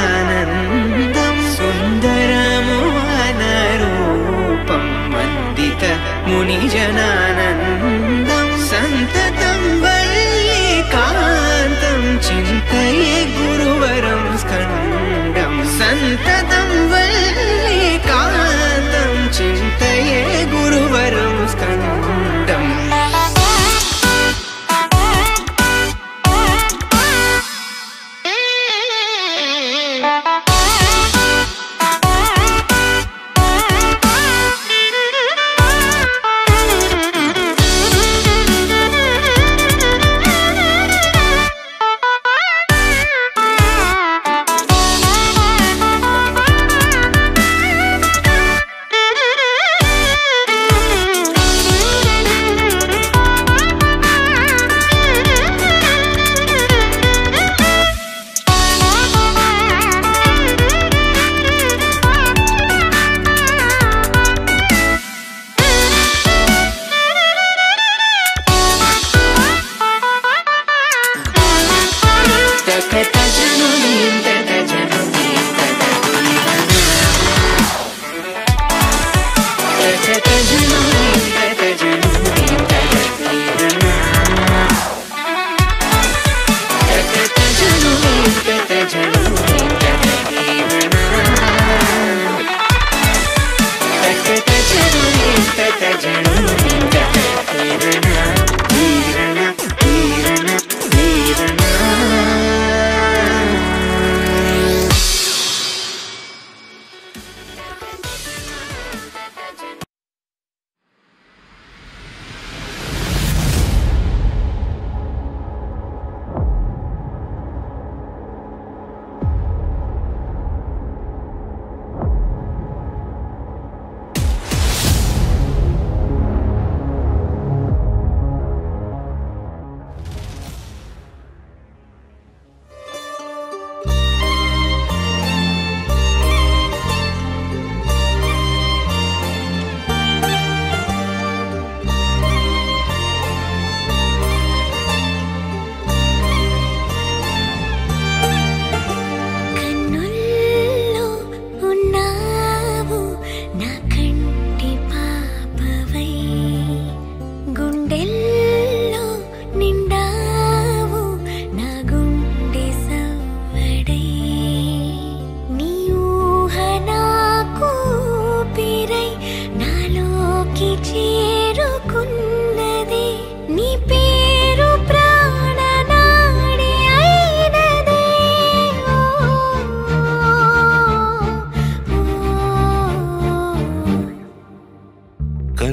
मुनिजनानन्दं सुन्दरमोहनरूपं वन्दित मुनिजनानन्दं सन्ततं वल्लीकान्तं चिन्तये गुरुवरं स्कन्दं सन्ततं वल्लीकान्तं चिन्तये गुरुवरं स्कन्दम्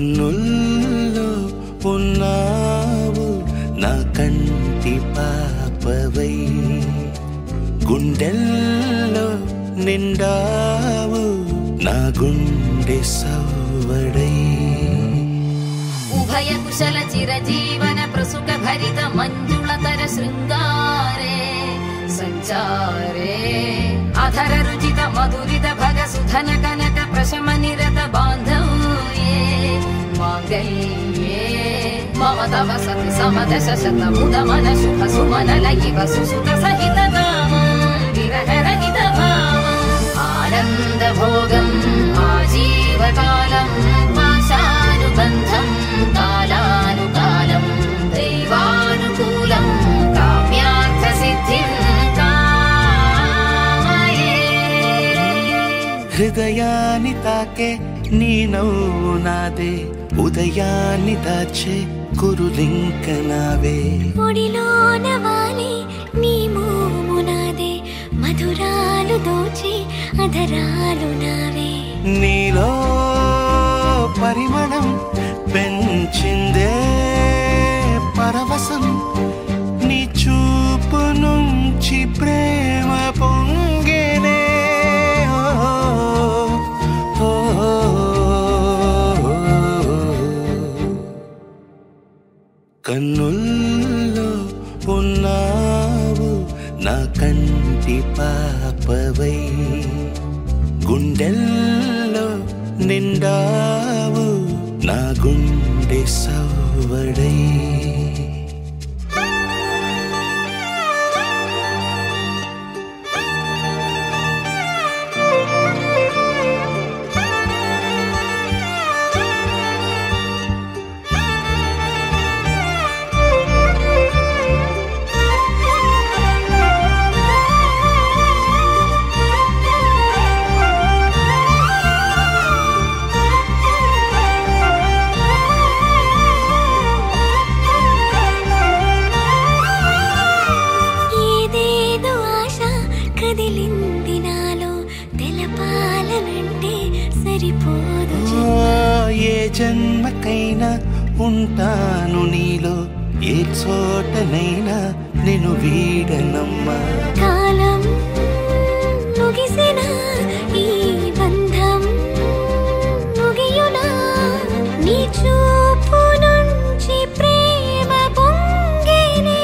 కన్నుల్లో ఉన్నావు నా కంటి పాపవై, గుండెల్లో నిండావు నా గుండె సవ్వడై. ఉభయ కుశల చిరజీవన ప్రసుక భరిత మంజుళతర శృంగారే సంచారే, అధర రుచిత మధురిత భగ సుధన కనక ప్రశమ నిరత బాంధవ్యే మాంగళ్యే మమ తవ సతి సమదశ శత ముద మన శుభ సుమన లయివ సుసుత సహిత విరహ రహిత భావం ఆనంద భోగం ఆజీవకాలం పాశానుబంధం కాలానుకాలం దైవానుకూలం కామ్యార్థ సిద్ధిం కామయే. హృదయాన్ని తాకే నీ నవ్వు నాదే, ఉదయాన్ని దాచే కురులింక నావే. ఒడిలోన వాలి నీ మోము నాదే, మధురాలు దోచి అధరాలు నావే. నీలో పరిమళం పెంచిందే పరవశం, నీ చూపు నుంచి ప్రేమ పొంగేనే. కన్నుల్లో ఉన్నావు నా కంటి పాపవై, గుండెల్లో నిండావు నా గుండె సవ్వడై. జన్మకైనా ఉంటాను నీలో, ఏ చోటనైనా నేను వీడనమ్మా. కాలం ముగిసిన ఈ బంధం ముగియునా, నీ చూపు నుంచి ప్రేమ పొంగేనే.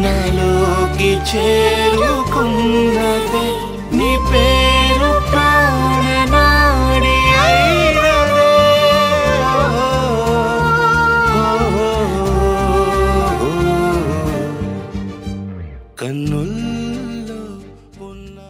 నాలోకి చేరుకున్నదే నీ పేరు ప్రాణనాడి అయినదే. కన్నుల్లో ఉన్నా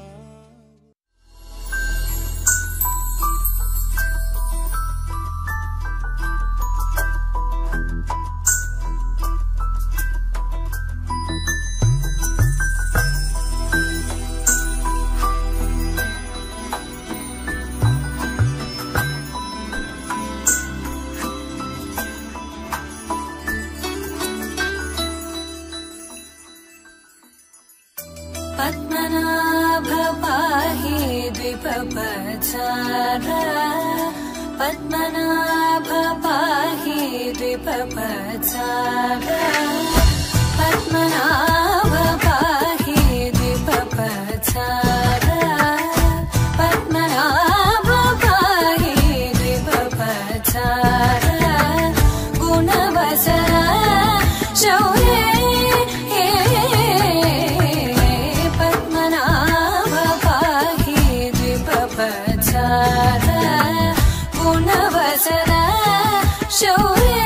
పద్మనాభ పాహి ద్విపపచార, పద్మనాభ పాహి ద్విపపచార, పద్మనాభ పాహి ద్విపపచార, పద్మనాభ పాహి ద్విపపచార, గుణవసర శౌర్య గుణవసర శౌర్య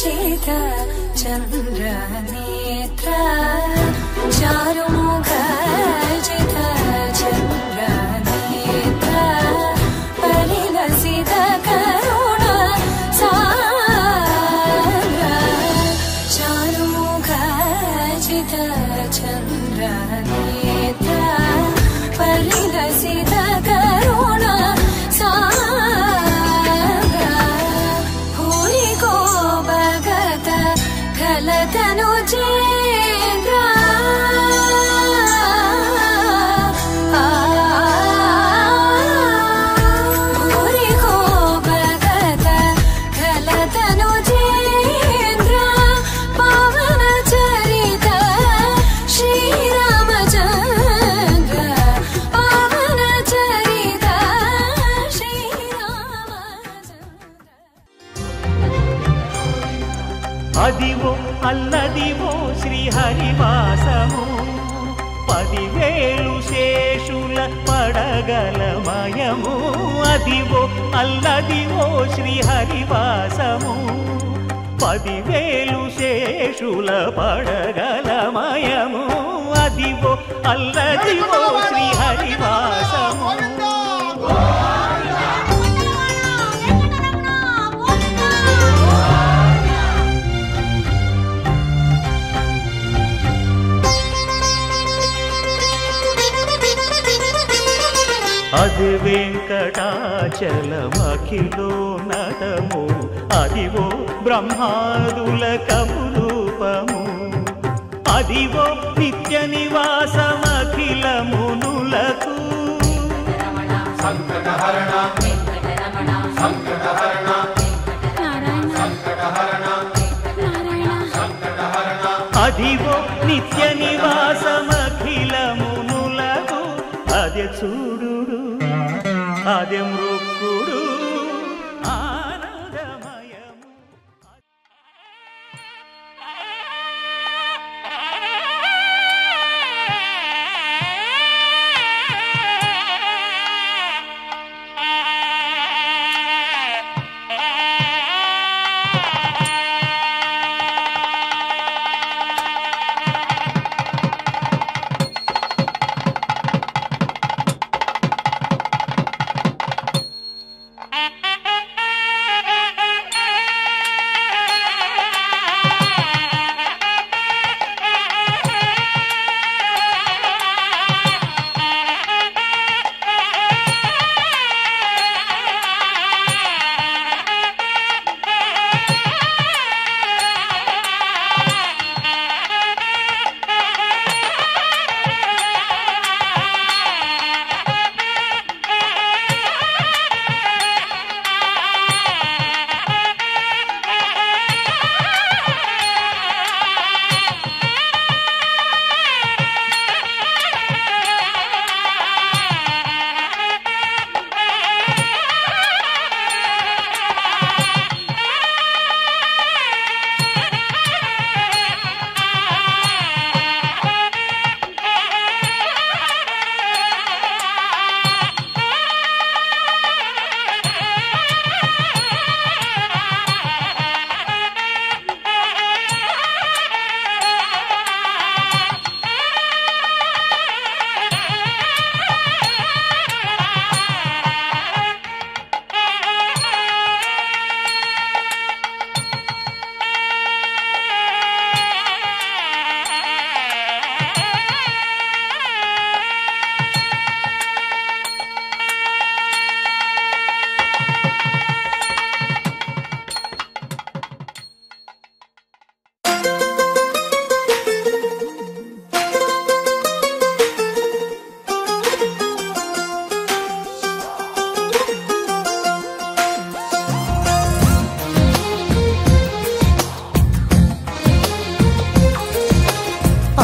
अर्चित चन्द्रनेत्र चारुमुख अर्चित चन्द्रनेत्र परिलसित करुण सागर चारुमुख अर्चित चन्द्रनेत्र परिलसित करुण खलतनुजेन्द्र भूरि को भगत खलतनुजेन्द्र पावन चरित श्रीरामचन्द्र पावन चरित श्रीरामचन्द्र అదివో అల్లదివో శ్రీహరివాసము 10,000 శేషుల పడగలమయము అదివో అల్లదివో శ్రీహరివాసము 10,000 శేషుల పడగలమయము అదివో అల్లదివో శ్రీహరివాసము అది వెంకటాచలమఖిలోన్నతము అదివో బ్రహ్మాదుల కపురూపము అదివో నిత్య నివాసమఖిల మునులకు సంకటహరణ సంకటహరణ సంకటహరణ అదివో నిత్య నివాసమఖిల మునులకు అదే చూడు అదే మృక్కుడు ఆనందమయము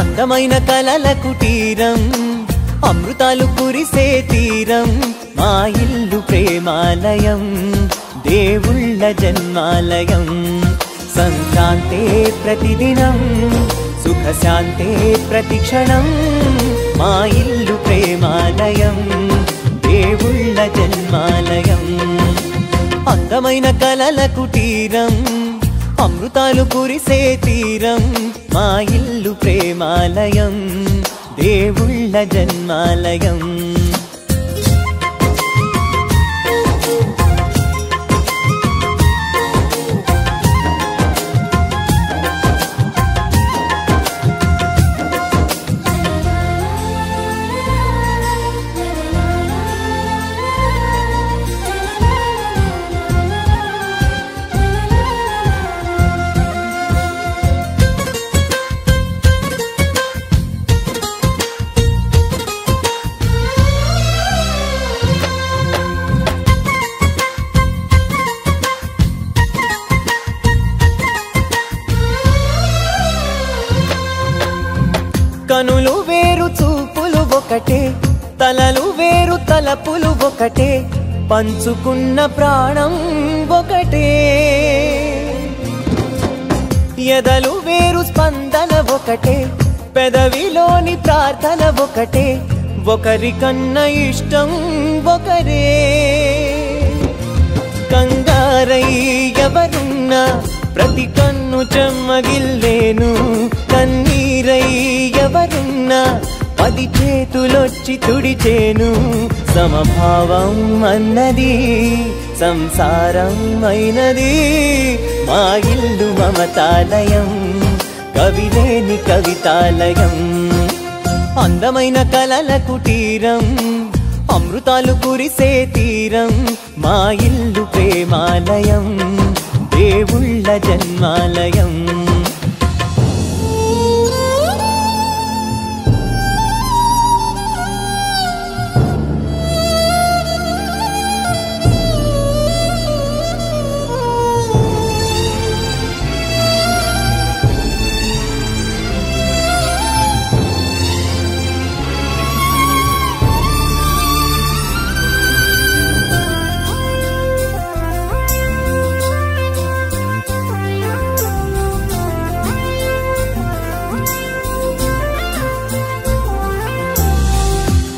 అందమైన కలల కుటీరం అమృతాలు కురిసే తీరం మా ఇల్లు ప్రేమాలయం దేవుళ్ళ జన్మాలయం సంక్రాంతే ప్రతిదినం సుఖశాంతే ప్రతిక్షణం మా ఇల్లు ప్రేమాలయం దేవుళ్ళ జన్మాలయం అందమైన కలల కుటీరం అమృతాలు కురిసే తీరం మా ఇల్లు ప్రేమాలయం దేవుళ్ళ జన్మాలయం కనులు వేరు చూపులు ఒకటే తలలు వేరు తలపులు ఒకటే పంచుకున్న ప్రాణం ఒకటే ఎదలు వేరు స్పందన ఒకటే పెదవిలోని ప్రార్థన ఒకటే ఒకరికన్నా ఇష్టం ఒకరే కంగారై ఎవరున్నా ప్రతి కన్ను చెమ్మగిల్లేను కన్నీరై ఎవరున్నా 10 చేతులొచ్చి తుడిచేను సమభావం అన్నది సంసారం అయినది మా ఇల్లు మమతాలయం కవిలేని కవితాలయం అందమైన కలల కుటీరం అమృతాలు కురిసే తీరం మా ఇల్లు ప్రేమాలయం దేవుళ్ళ జన్మాలయం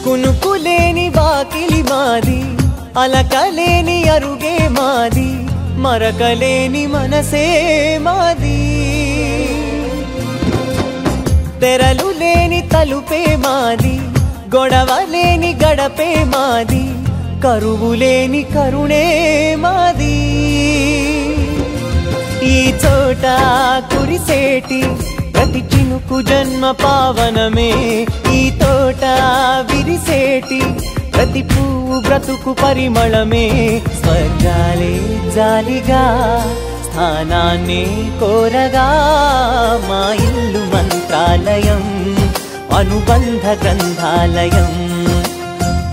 కునుకులేని వాకిలి మాది అలకలేని అరుగే మాది మరకలేని మనసే మాది తెరలు లేని తలుపే మాది గొడవ లేని గడపే మాది కరువు లేని కరుణే మాది ఈ చోట కురిసేటి ప్రతి చినుకు జన్మ పావనమే ఈ తోట విరిసేటి ప్రతి పువ్వు బ్రతుకు పరిమళమే స్వర్గాలే జాలిగా స్థానాన్ని కోరగా మా ఇల్లు మంత్రాలయం అనుబంధ గ్రంథాలయం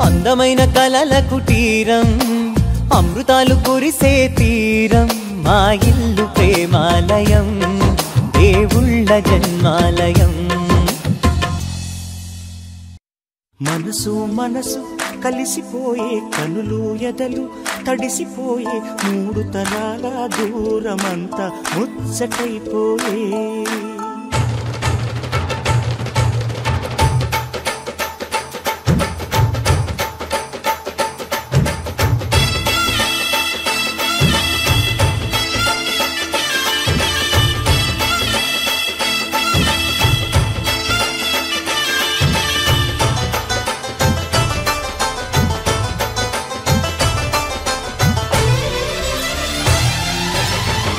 అందమైన కలల కుటీరం అమృతాలు కురిసే తీరం మా ఇల్లు ప్రేమాలయం దేవుళ్ళ జన్మాలయం మనసు మనసు కలిసిపోయే కనులు ఎదలు తడిసిపోయే 3 తరాల దూరమంతా ముచ్చటైపోయే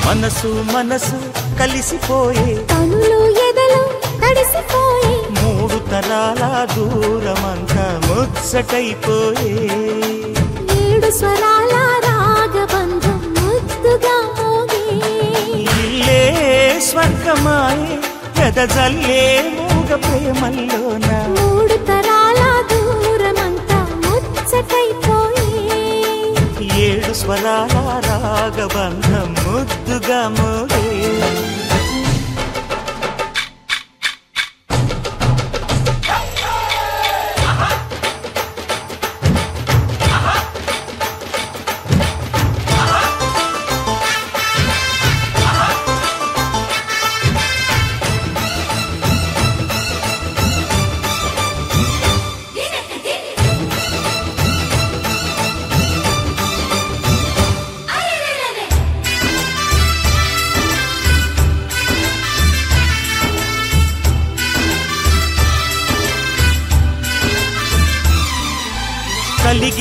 మనసు మనసు కలిసిపోయే కనులు ఎదలు తడిసిపోయే 3 తరాల దూరమంతా ముచ్చటైపోయే 7 స్వరాల రాగబంధం ముద్దుగా మోగే ఇల్లే స్వర్గమాయే ఎదజల్లే మూగ ప్రేమల్లోన 3 తరాల దూరమంతా ముచ్చటైపోయే 7 స్వరాల రాగబంధం ముద్దుగా మోగే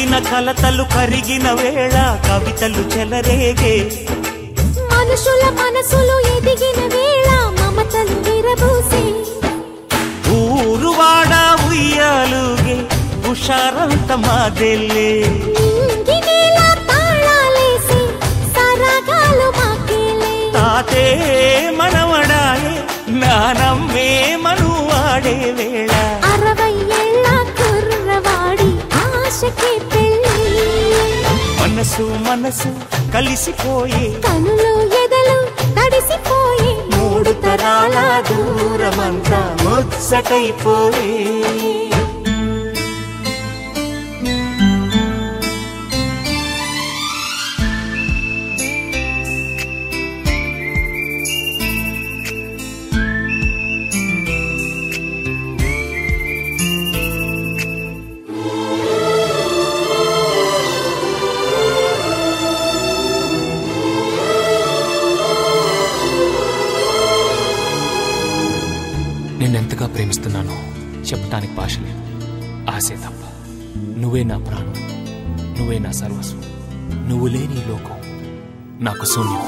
కలిగిన కలతలు కరిగిన వేళ కవితలు చెలరేగే మనుషుల మనసులు ఎదిగిన వేళ మమతలు విరబూసే ఊరువాడ ఉయ్యాలుగే ఉషారంత మాదెల్లే నింగినేల తాళాలేసి సరాగాలు మాకేలే తాతే మనవడాయే నానమ్మే మనువాడే వేళ 60 ఏళ్ళ కుర్రవాడి ఆశకి పెళ్ళి మనసు మనసు కలిసిపోయే కనులు ఎదలు తడిసిపోయి 3 తరాల దూరమంతా ముచ్చటైపోయే నిన్నెంతగా ప్రేమిస్తున్నానో చెప్పటానికి భాష లేదు. ఆశే తప్ప. నువ్వే నా ప్రాణం, నువ్వే నా సర్వస్వం. నువ్వు లేని ఈ లోకం నాకు శూన్యం.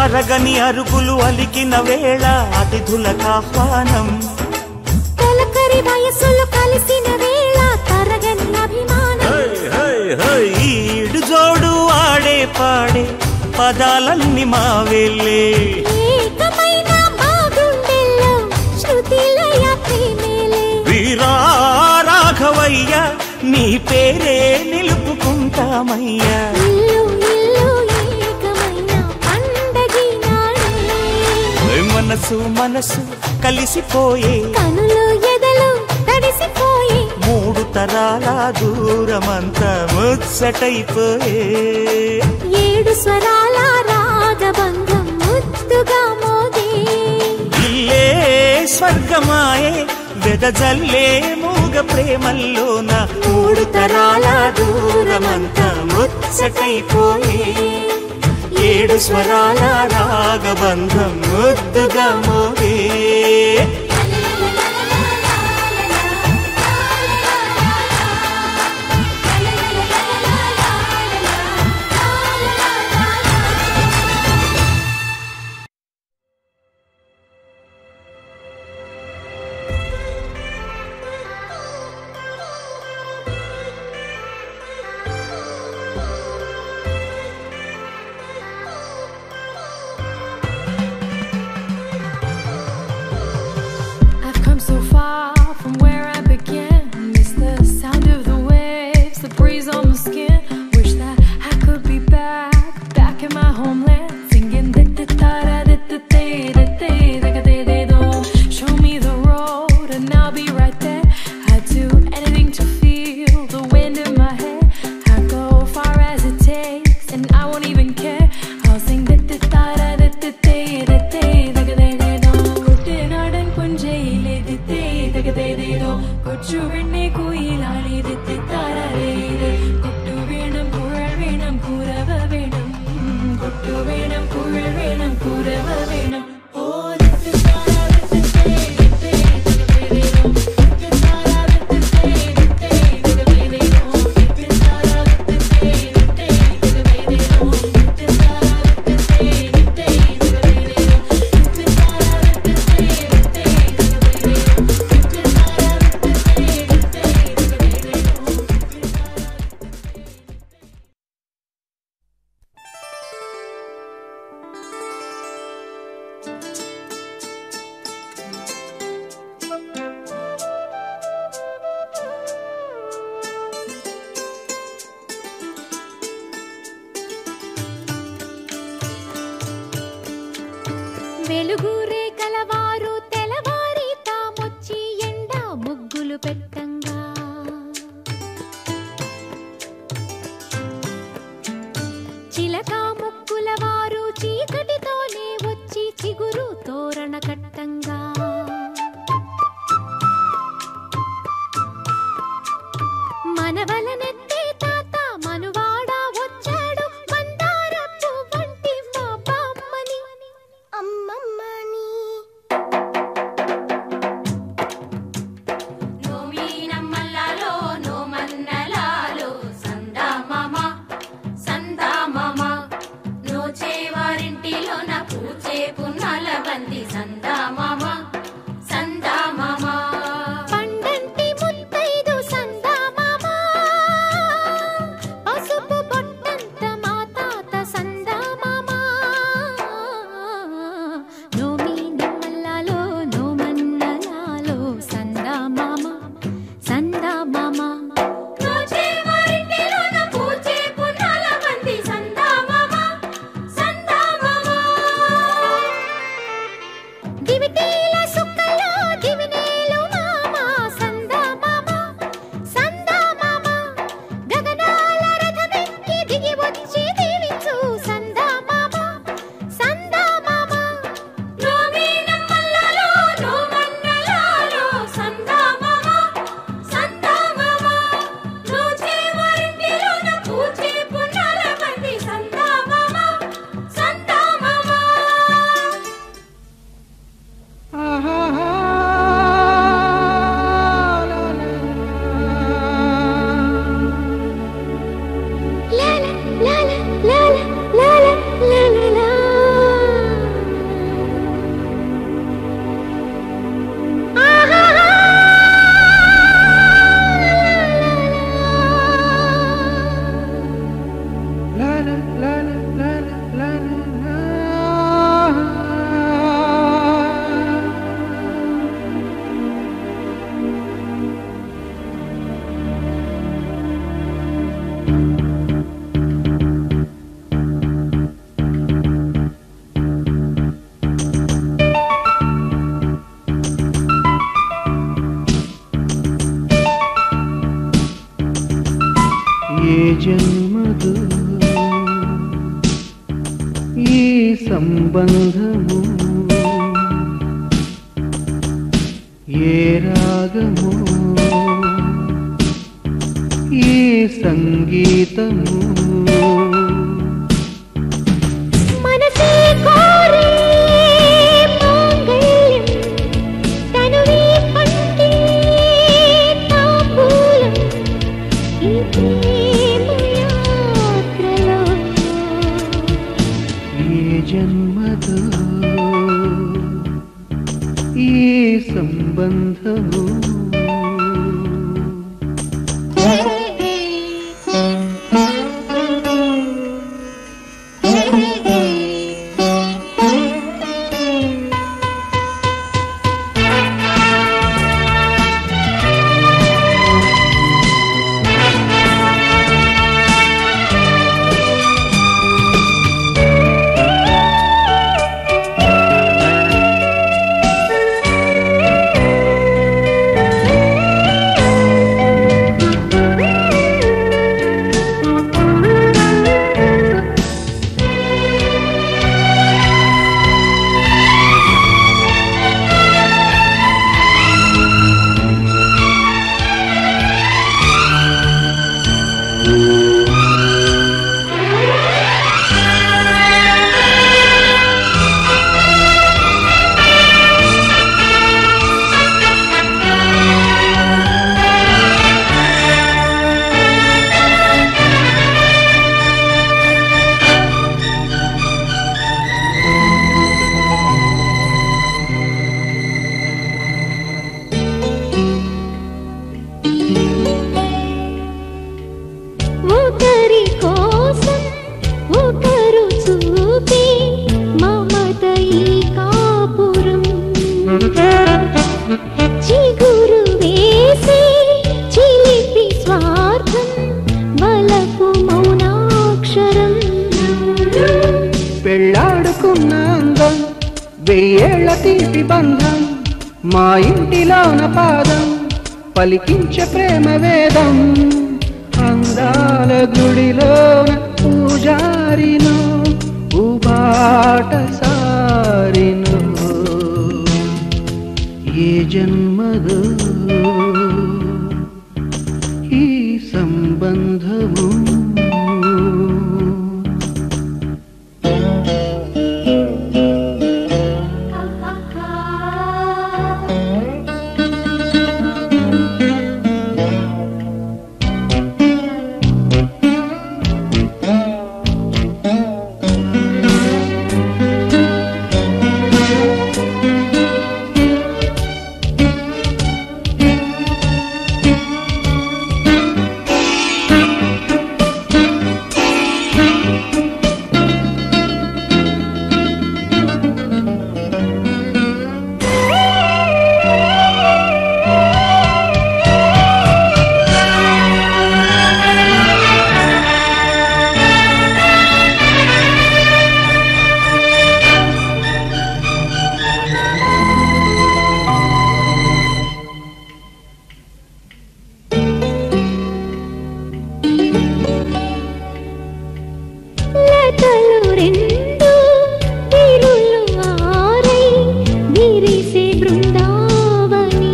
అరగని అరుగులు అలికిన వేళ అతిథులకు ఆహ్వానం తొలకరి వయసులు కలిసిన వేళ తరగని అభిమానం ఈడు జోడు ఆడే పాడే పదాలన్నీ మావేలే ఏకమైన మా గుండెల్లో శృతిలయ ప్రేమేలే వీరా రాఘవయ్య నీ పేరే నిలుపుకుంటామయ్యా ఇల్లు ఇల్లు ఏకమైన పండగి నాడే మనసు మనసు కలిసిపోయే కనులు ఎదలు తడిసిపోయి 3 తరాల దూరమంతా ముచ్చటైపోయే 7 స్వరాల రాగబంధం ముద్దుగా మోగే ఇల్లే స్వర్గమాయే వెదజల్లే మూగ ప్రేమల్లోన 3 తరాల దూరమంతా ముచ్చటైపోయే 7 స్వరాల రాగబంధం ముద్దుగా మోగే I've come so far from where I began. Miss the sound of the waves, the breeze on my skin. Wish that I could be back in my homeland, singing show me the road and I'll be right there. I'd do anything to feel the wind in my hair. I'd go far as it takes and I won't even care. I'll sing കൊച്ചു വെണ്ണെ കുയിലാളി കൊട്ടു വേണം കുഴൽ വേണം കുരവ വേണം കൊട്ടു വേണം കുഴൽ വേണം കുരവ വേണം ഓ వెలుగురే కలవారు తెలవారి తామొచ్చి ఎండ ముగ్గులు పెట్టంగా చిలక ముక్కుల వారు చీకటితోనే వచ్చి చిగురు తోరణ కట్టంగా మనవలనెత్తే తాత మనువాడా వచ్చాడు మందార పువ్వంటి మా బామ్మ జన్మదు ఈ సంబంధము ఏ రాగము ఈ సంగీతము మనసే కోరే మాంగళ్యం తనువే పంటే తాంబూలం ఈ ప్రేమ యాత్రలో ఏ జన్మదు ఈ సంబంధము ఒకరి కోసం ఒకరు చూపే మమత ఈ కాపురం చిగురు వేసి చిలిపి స్వార్థం వలపు మౌనాక్షరం పెళ్ళాడుకున్న అందం వెయ్యేళ్ల తీపి బంధం మా ఇంటిలోన పాదం పలికించే ప్రేమ వేదం అందాల గుడిలోన పూజారిను ఉబాట సారిను ఏ జన్మదు ఈ సంబంధము లతలు రెండు తిరులు ఆరై విరిసే బృందావని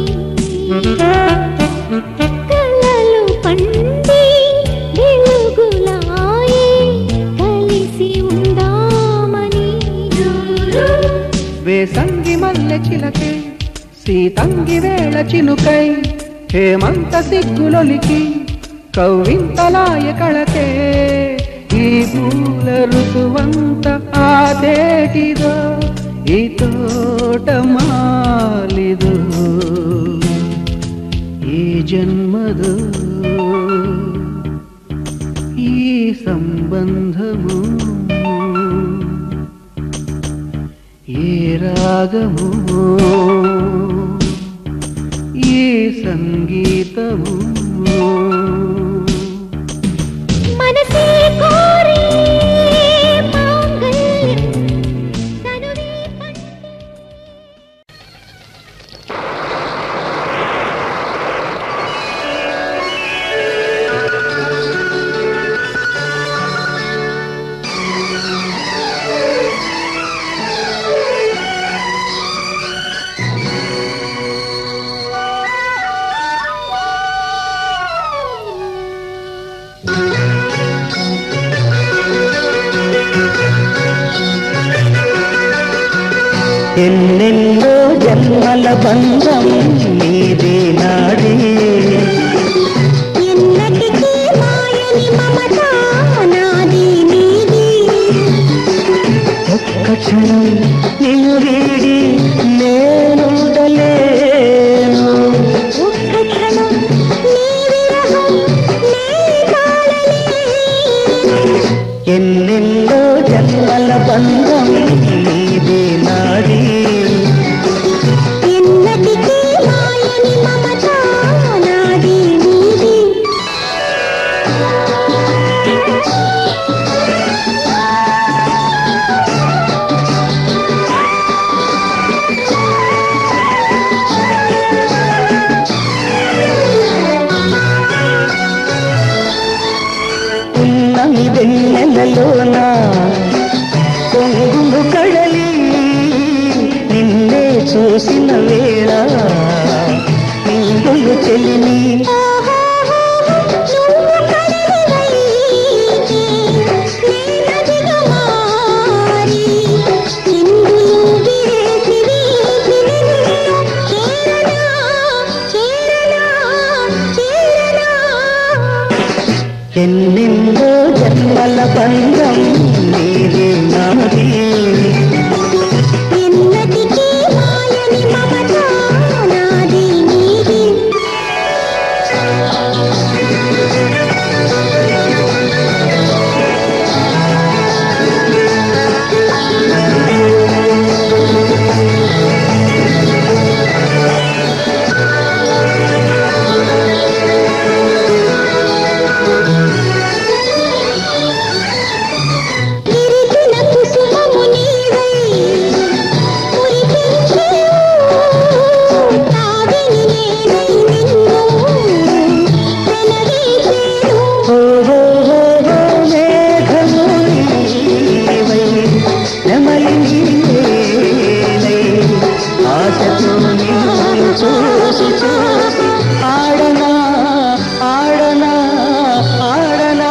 కలలు పండి వెలుగులాయే కలిసి ఉందామని వేసంగి మల్లె చిలకే సీతంగి వేళ చినుకై హేమంత సిగ్గులొలికి కవ్వింతలాయ కళకే ఈ పూల ఋతువంత ఆదేటిదో ఈ తోట మాలిదో ఈ జన్మదో ఈ సంబంధము ఏ రాగము ఈ సంగీతము మనసే కోరే మాంగళ్యం తనువే పంటే ఎన్నెన్నో జన్మల బంధం నీదే నాడే ఎన్నటికీ మాయని మమత నాది నీది ఒక్క క్షణం నిన్ను వీడి నేనుండలేను ఒక్క క్షణం నీ విరహం నే తాళలేను ఎన్నెన్నో జన్మల బంధం నీదే నాడే ఎన్నటికీ మాయని మమత నాది నీది ఉన్నమి వెన్నెలలోన పొంగుము కడలి నిన్నే చూసిన వేళ నింగులు చెలిని నువ్వు కడలివైతే నేనదిగా మారి చిందులు విరేసి వీసి నిన్ను చేరనా ఎన్నెన్నో జన్మల బంధం నీదే నాదే ఎన్నటికీ మాయని మమత నాది నీది విరిసిన కుసుమము నీవై మురిపించేవు తావిని నేనై నిన్ను వెనవేసేను మేఘము నీవై నెమలి నీవేలై ఆశతో నిన్ను చూసి చూసి ఆడనా ఆడనా ఆడనా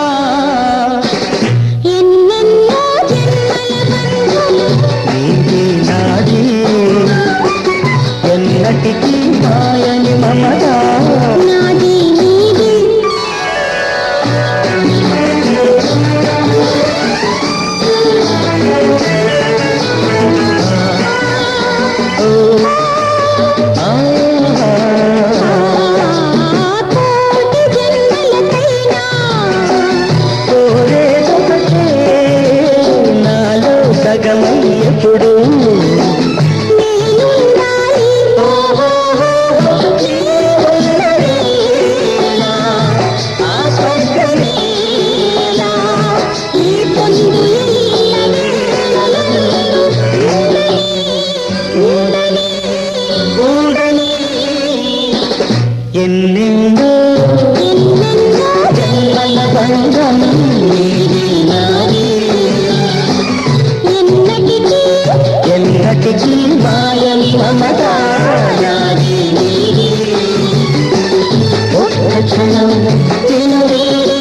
ఎన్నెన్నో జన్మల బంధం నీదే నాదే ఎన్నటికీ మాయని మమత నాది నీది కోటి జన్మలకైనా కోరేదొకటే నాలో సగమై ఎప్పుడు నేనుండాలి నీవున్నవేళ ఆ స్వర్గమేళ ఈ పొందు ఎల్ల వేళలందు ఉండని ఉండని ఎన్నెన్నో ఎన్నెన్నో జన్మల బంధం నీదే నాదే ఎన్నటికీ ఎన్నటికీ మాయని మమత నాదే నీదే ఒక్క క్షణం నిన్ను వీడి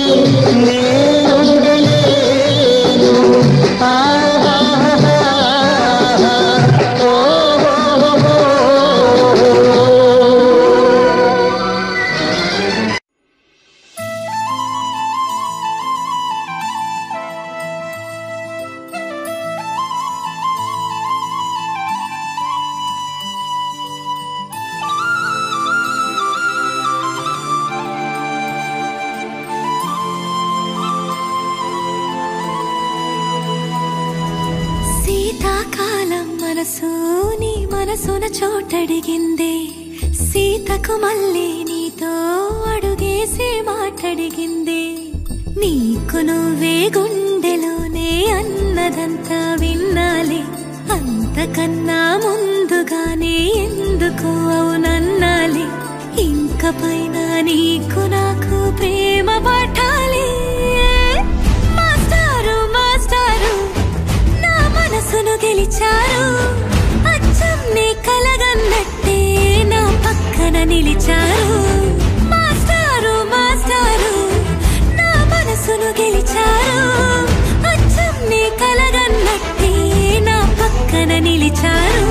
నేనుండలేను శీతాకాలం మనసు నీ మనసున చోటడిగిందే సీతకు మళ్ళీ నీతో అడుగేసి మాటడిగిందే నీకు నువ్వే గుండెలోనే అన్నదంతా విన్నాలే అంతకన్నా ముందుగానే ఎందుకు అవునన్నాలే ఇంక పైన నీకు నాకు ప్రేమ పట్టాలి మాస్టారు మాస్టారు నా మనసును గెలిచారు అచ్చం నీ కలగన్నట్టే నా పక్కన నిలిచారు మాస్టారు మాస్టారు నా మనసును గెలిచారు అచ్చం నీ కలగన్నట్టే నా పక్కన నిలిచారు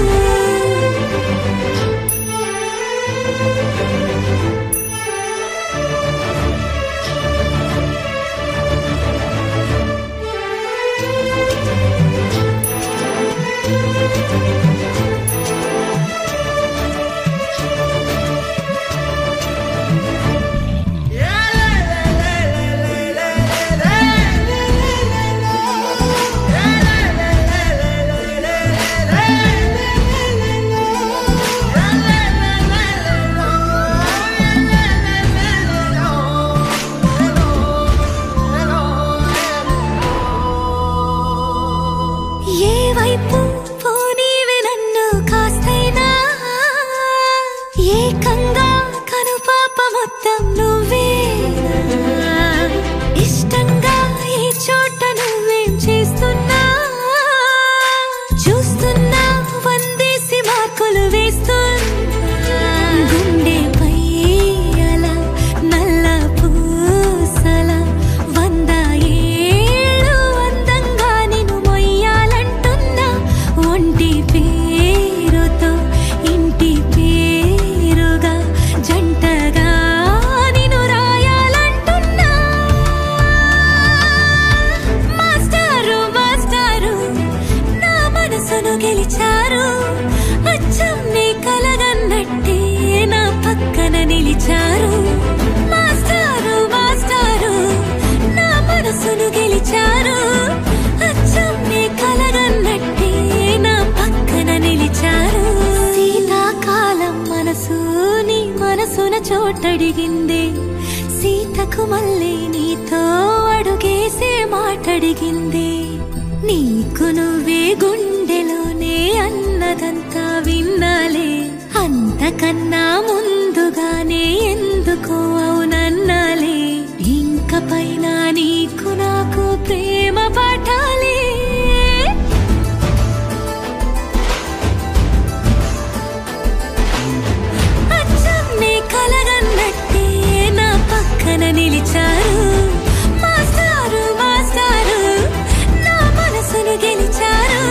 అడిగిందే సీతకు మళ్ళీ నీతో అడుగేసే మాటడిగిందే నీకు నువ్వే గుండెలోనే అన్నదంతా విన్నాలే అంతకన్నా ముందుగానే ఎందుకో అవునన్నాలే ఇంక పైన నీకు నాకు ప్రేమ పాఠాలే కలగన్నట్టే నా పక్కన నిలిచారు మాస్టారు మాస్టారు నా మనసును గెలిచారు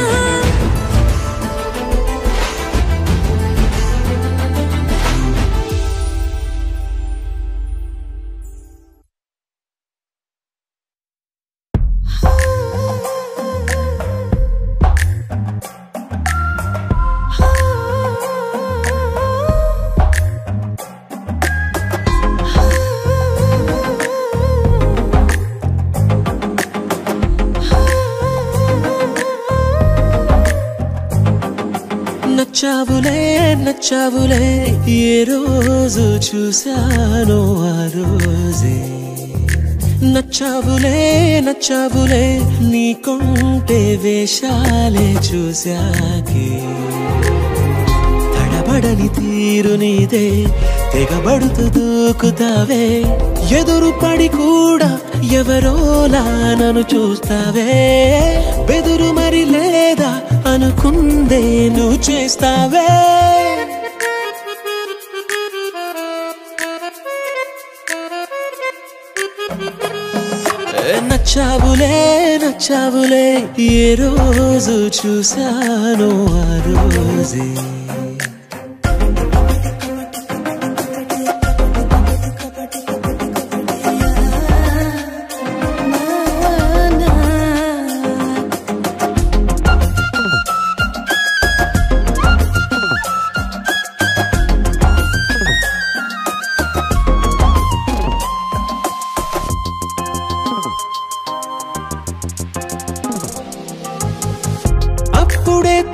నచ్చావులే నచ్చావులే ఏ రోజు చూశానో ఆ రోజే నచ్చావులే నచ్చావులే నీకుంటే వేషాలే చూశాకే తడబడని తీరు నీదే తెగబడుతూ దూకుతావే ఎదురు పడి కూడా ఎవరోలా నన్ను చూస్తావే బెదురు మరి లేదా అనుకుందే నువ్వు చేస్తావే నచ్చావులే నచ్చావులే ఏ రోజు చూశానో ఆ రోజే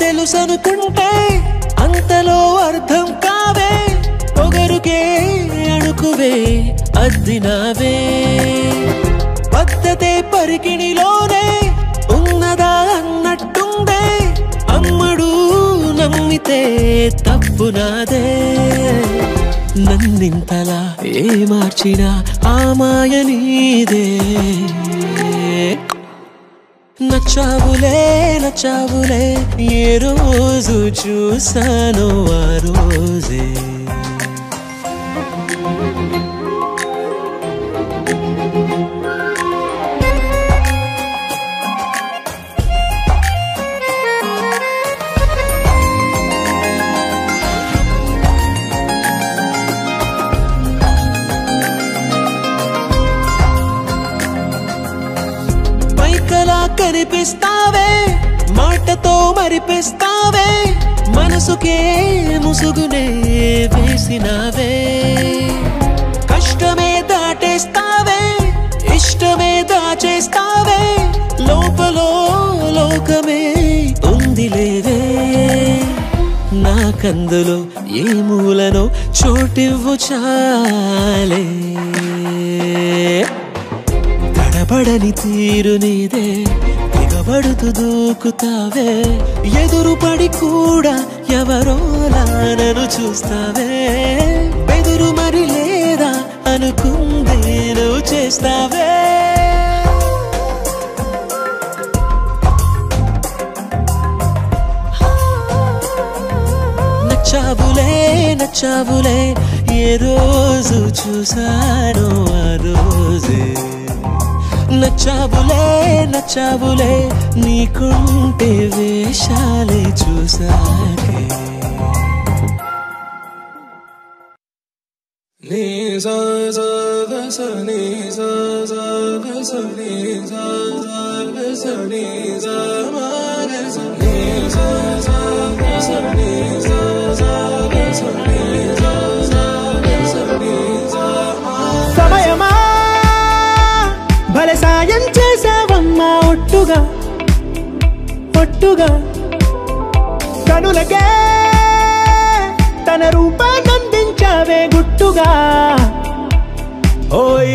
తెలుసనుకుంటే అంతలో అర్థం కావే పొగరుకే అణుకువే అద్దినావే పద్ధతే పరికిణిలోనే ఉన్నదా అన్నట్టుందే అమ్మడు నమ్మితే తప్పు నాదే నన్నింతలా ఏ మార్చినా ఆ మాయ నీదే నచ్చావులే నచ్చావులే ఏ రోజు చూశానో ఆ రోజే కనిపిస్తావే మాటతో మరిపిస్తావే మనసుకే ముసుగునే వేసినావే కష్టమే దాటేస్తావే ఇష్టమే దాచేస్తావే లోపలో లోకమే ఉందిలేవే నాకందులో ఏ మూలనో చోటివ్వు చాలే తడబడని తీరు నీదే తెగబడుతూ దూకుతావే ఎదురు పడి కూడా ఎవరోలా నన్ను చూస్తావే బెదురు మరి లేదా అనుకుందే నువ్వు చేస్తావే నచ్చావులే నచ్చావులే ఏ రోజు చూశానో ఆ రోజే నచ్చావులే నచ్చావులే నీకుంటే వేషాలే చూసాకే నీ సా సా గ స నీ సా సా గ స నీ సా సా గ స నీ సా మా గ స నీ సా సా గ స నీ సా సా గ స నీ సా సా గ స నీ సా సమయమా భలే సాయం చేసావమ్మా ఒట్టుగా ఒట్టుగా కనులకే తన రూపాన్నందించావే గుట్టుగా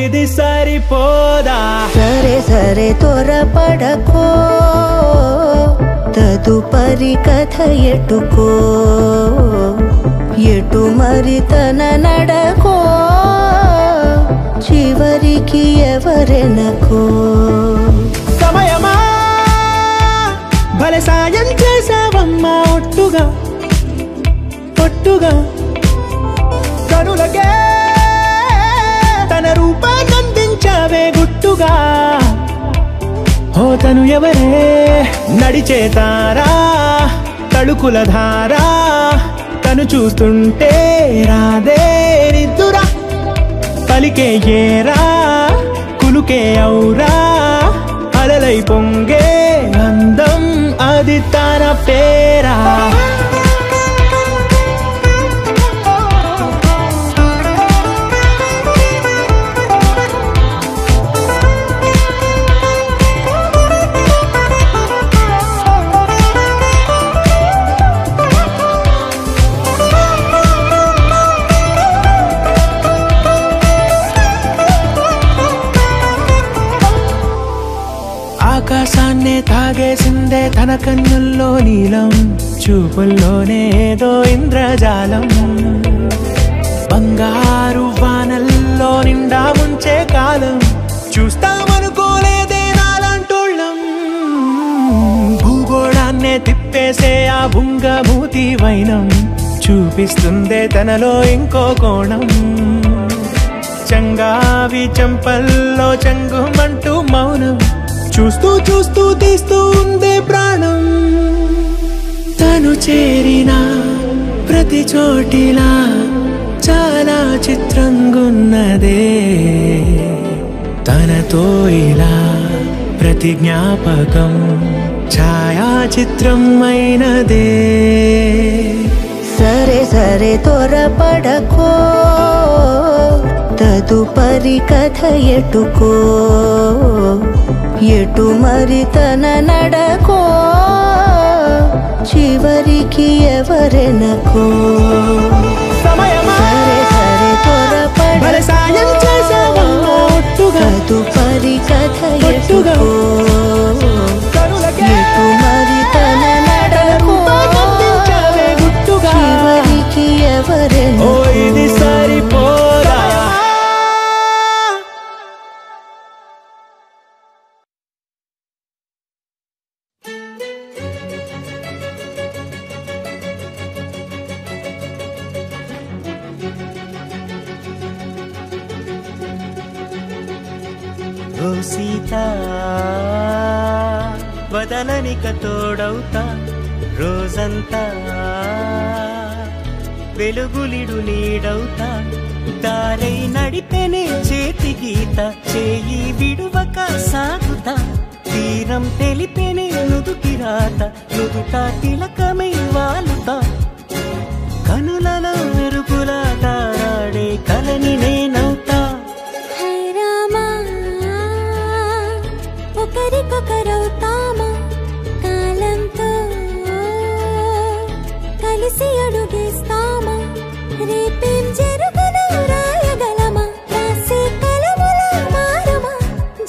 ఇది సరిపోదా సరే సరే త్వరపడకో తదుపరి కథ ఎటుకో ఎటు మరి తన నడకో చివరికి ఎవరెనకో సమయమా భలే సాయం చేసావమ్మా ఒట్టుగా ఒట్టుగా కనులకే తన రూపాన్నందించావే గుట్టుగా ఓ తను ఎవరే నడిచేతారా తళుకుల ధారా తను చూస్తుంటే రాదే నిద్దురా పలికే ఏరా కులుకే ఔరా అలలై పొంగే అందం అది తన పేరా ఆకాశాన్నే తాగేసిందే తన కన్నుల్లో నీలం చూపుల్లోనే ఏదో ఇంద్రజాలం బంగారు వానల్లో నిండా ముంచే కాలం చూస్తామనుకోలేదే నాలాంటోళ్ళం భూగోళాన్నే తిప్పేసే ఆ బుంగమూతి వైనం చూపిస్తుందే తనలో ఇంకో కోణం చంగావి చంపల్లో చంగుమంటూ మౌనం చూస్తూ చూస్తూ తీస్తూ ఉందే ప్రాణం తను చేరిన ప్రతి చోటిలా చాలా చిత్రంగున్నదే తనతో ఇలా ప్రతి జ్ఞాపకం ఛాయాచిత్రం అయినదే సరే సరే త్వరపడకో తదుపరి కథ ఎటుకో ఎటు మరి తన నడకో చివరికి ఎవరెనకో సమయమా సరే సరే భలే సాయం చేసావమ్మా ఒట్టుగా తదుపరి కథ ఒట్టుగా ఎటుకో కనులకే ఎటు మరి తన నడకో రూపాన్నందించావే గుట్టుగా చివరికి ఓ ఎవరెనకో ఇది సరిపోదా ఓ సీతా వదలనిక తోడవుతా రోజంతా వెలుగులిడు నీడవుతా దారై నడిపెనే చేతి గీత చేయి విడువక సాగుతా తీరం తెలిపెనే నుదుటి రాత నుదుట తిలకమై వాలుతా కనులలో మెరుపులా తారాడే కలని నేనవుతా ఒకరికొకరవుతామా కాలంతో కలిసి అడుగేస్తామా రేపేం జరుగునో రాయగలమా రాసే కలములా మారమా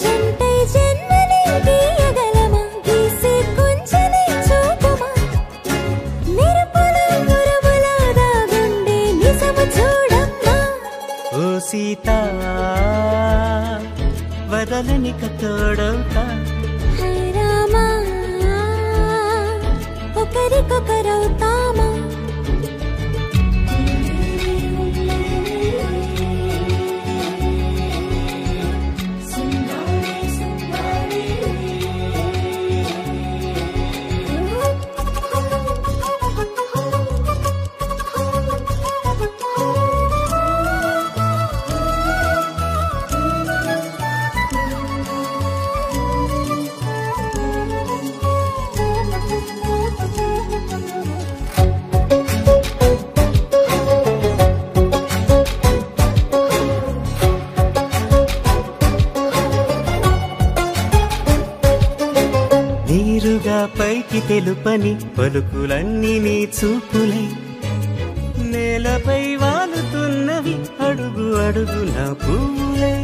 జంటై జన్మని గీయగలమా గీసే కొంచెనే చూపుమా మెరుపుల మురములా దాగుండే నిజము చూడమ్మా ఓ సీతా వదలనిక తోడవుతా హై రామా ఒకరికొకరవుతామా నీరుగా పైకి తెలుపని పలుకులన్నీ నీ చూపులై నేలపై వాలుతున్నవి అడుగు అడుగు నా పూలై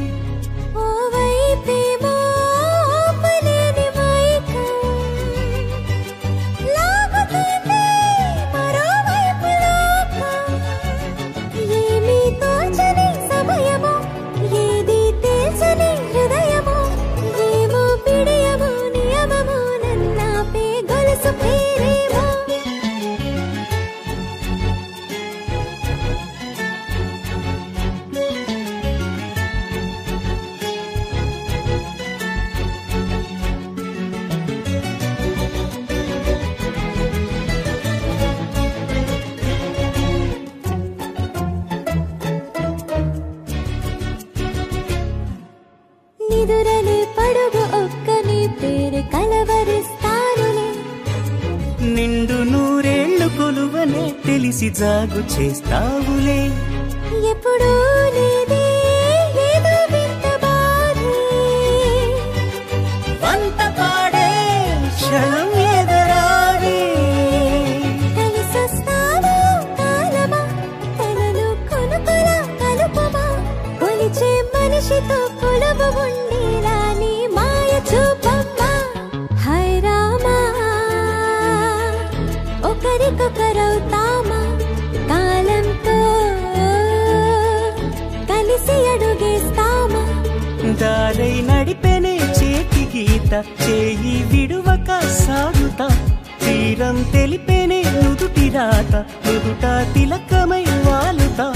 ఎదురలే పడుగు ఒక్క నీ పేరు కలవరిస్తానులే. నిండు నూరేళ్లు కొలువనే తెలిసి జాగు చేస్తావులే. ఎప్పుడూ లేదే ఏదో వింత బాధే, వంత పాడే క్షణం ఎదురాడే. కలిసొస్తావా కాలమా తనను కొనుకొలా కలుపమా, కొలిచే మనిషితో కొలువు ఉండేలా నీ మాయ చూపమ్మా. హై రామా ఒకరికొకరవుతామా, కాలంతో కలిసి అడుగేస్తామా. దారై నడిపెనే చేతి గీత చేయి విడువక సాగుతా. తీరం తెలిపెనే నుదుటి రాత నుదుట తిలకమై వాలుతా.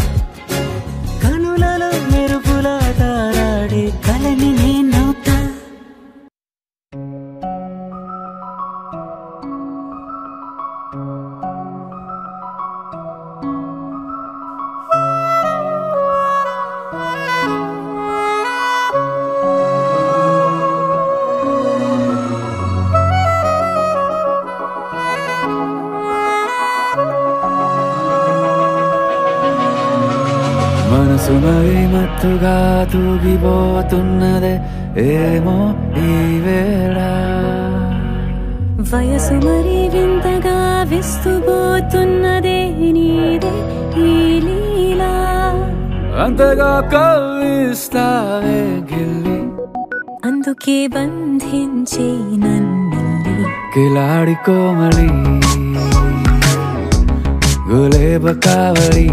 కనులలో మెరుగులా తారాడే కలని నేనవుతా. మనసు మరి మత్తుగా తూగిపోతున్నదే ఏమో ఈ వేళ. వయసు మరి వింతగా విస్తుపోతున్నదే నీదే ఈ లీలా. అంతగా కవ్విస్తావే గిల్లి, అందుకే బంధించే నన్నిల్లి. కిలాడి కోమలి గులేబ కావలి,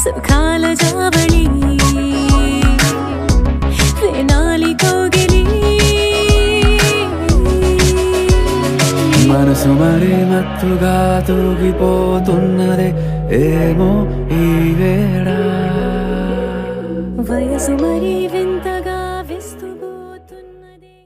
సుఖాల జావళి వేనాలి కోగిలి. మనసు మరి మత్తుగా తూగిపోతున్నదే ఏమో ఈ వేళ. వయసు మరి వింతగా విస్తుపోతున్నదే.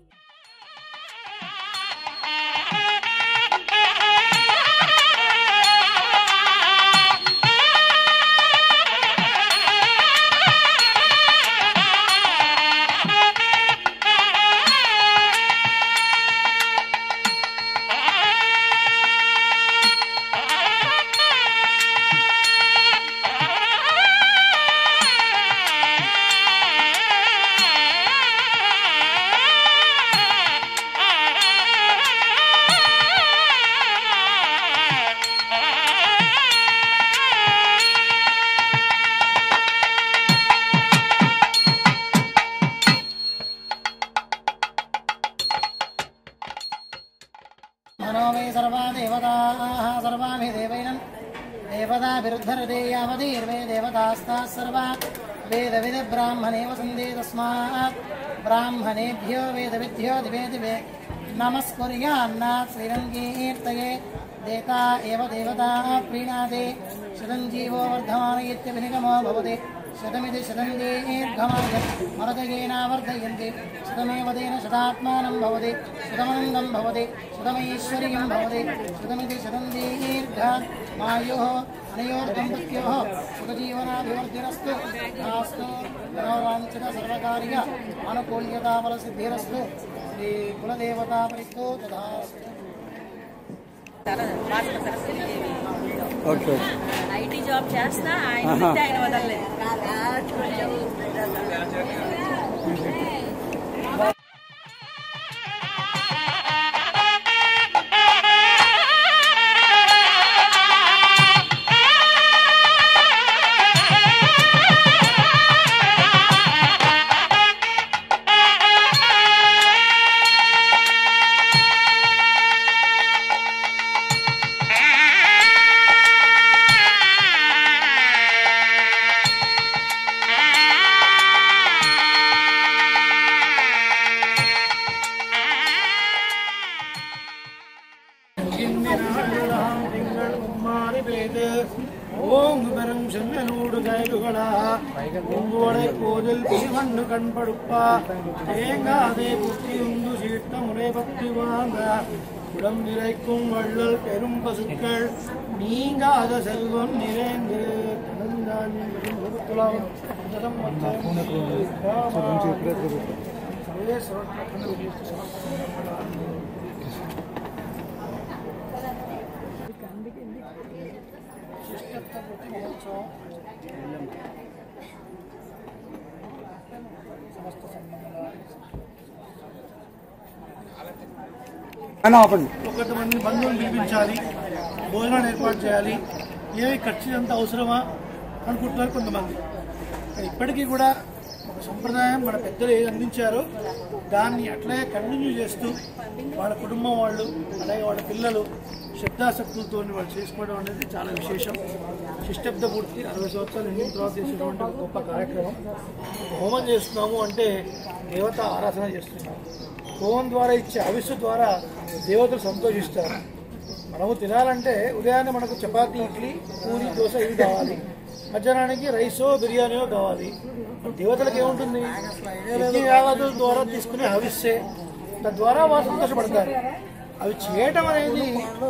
देवताभिरुद्धरते यावतीर्वे देवतास्ताः सर्वा वेदविद ब्राह्मणे वसन्ते तस्मात् ब्राह्मणेभ्यो वेदविद्यो दिवे दिवे नमस्कुर्यान्नाथ श्रीरङ्गीर्तये देता एव देवता प्रीणाते शतञ्जीवो वर्धमान इत्यभिनिगमो भवति शतमिति शतञ्जीर्घमाय मरदयेनावर्धयन्ति शतमेव तेन शतात्मानं भवति शतमनन्दं भवति शतमैश्वर्यं भवति शतमिति शतञ्जीर्घात् मायोः अनयोर्दम्पत्योः सुखजीवनाभिवर्धिरस्तु नास्तु मनोवाञ्छित सर्वकार्य अनुकूल्यताफलसिद्धिरस्तु श्रीकुलदेवतापरितो तथास्तु. ఓకే ఐటీ జాబ్ చేస్తా ఆయన వదలలేదు. மண்ணு கண்படுப்பா தேங்காதே புத்தியுந்து சீர்த்த முறை பற்றி வாங்க உடம் நிறைக்கும் வள்ளல் பெரும் பசுக்கள் நீங்காத செல்வம் நிறைந்து కొంతమంది బంధువులు పిలిపించాలి, భోజనాలు ఏర్పాటు చేయాలి, ఏమి ఖర్చు ఎంత అవసరమా అనుకుంటున్నారు కొంతమంది. ఇప్పటికీ కూడా ఒక సంప్రదాయం మన పెద్దలు ఏది అందించారో దాన్ని అట్లే కంటిన్యూ చేస్తూ వాళ్ళ కుటుంబం వాళ్ళు అలాగే వాళ్ళ పిల్లలు శ్రద్ధాశక్తులతో వాళ్ళు చేసుకోవడం అనేది చాలా విశేషం. శిష్టబ్ద పూర్తి 60 సంవత్సరాలు ఎన్ని తర్వాత చేసేటువంటి ఒక గొప్ప కార్యక్రమం. హోమం చేస్తున్నాము అంటే దేవత ఆరాధన చేస్తున్నాము. హోమం ద్వారా ఇచ్చే హవిస్సు ద్వారా దేవతలు సంతోషిస్తారు. మనము తినాలంటే ఉదయాన్నే మనకు చపాతీ, ఇడ్లీ, పూరి, దోశ ఇవి కావాలి. మధ్యాహ్నానికి రైసో బిర్యానీయో కావాలి. దేవతలకు ఏముంటుంది? యజ్ఞయాగాదుల ద్వారా తీసుకునే హవిస్సే. తద్వారా వారు సంతోషపడతారు. అవి చేయటం అనేది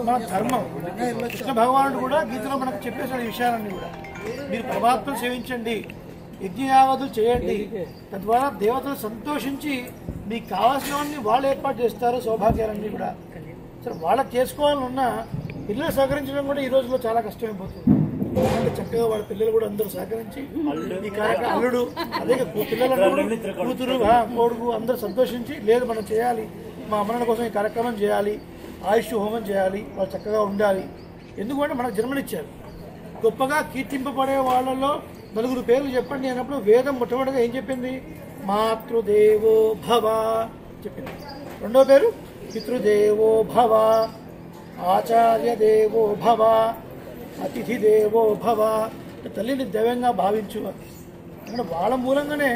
మన ధర్మం. కృష్ణ భగవానుడు కూడా గీతలో మనకు చెప్పేసిన విషయాలన్నీ కూడా మీరు పరమాత్మను సేవించండి, యజ్ఞయాగాదులు చేయండి, తద్వారా దేవతలు సంతోషించి మీకు కావాల్సినవన్నీ వాళ్ళు ఏర్పాటు చేస్తారు. సౌభాగ్యాలన్నీ కూడా సరే వాళ్ళకి చేసుకోవాలన్నా పిల్లలు సహకరించడం కూడా ఈ రోజుల్లో చాలా కష్టమైపోతుంది. అంటే చక్కగా వాళ్ళ పిల్లలు కూడా అందరూ సహకరించి ఈ కార్యక్రమం అల్లుడు అదే పిల్లలందరూ కూతురు కొడుకు అందరూ సంతోషించి లేదు మనం చేయాలి, మా అమ్మల కోసం ఈ కార్యక్రమం చేయాలి, ఆయుష్ హోమం చేయాలి, వాళ్ళు చక్కగా ఉండాలి. ఎందుకంటే మనకు జన్మనిచ్చారు. గొప్పగా కీర్తింపబడే వాళ్ళలో 4 పేర్లు చెప్పండి అన్నప్పుడు వేదం మొట్టమొదటిగా ఏం చెప్పింది? మాతృదేవో భవ చెప్పింది. రెండో పేరు పితృదేవో భవ, ఆచార్య దేవో భవ, అతిథి దేవో భవ. తల్లిని దైవంగా భావించు. అక్కడ వాళ్ళ మూలంగానే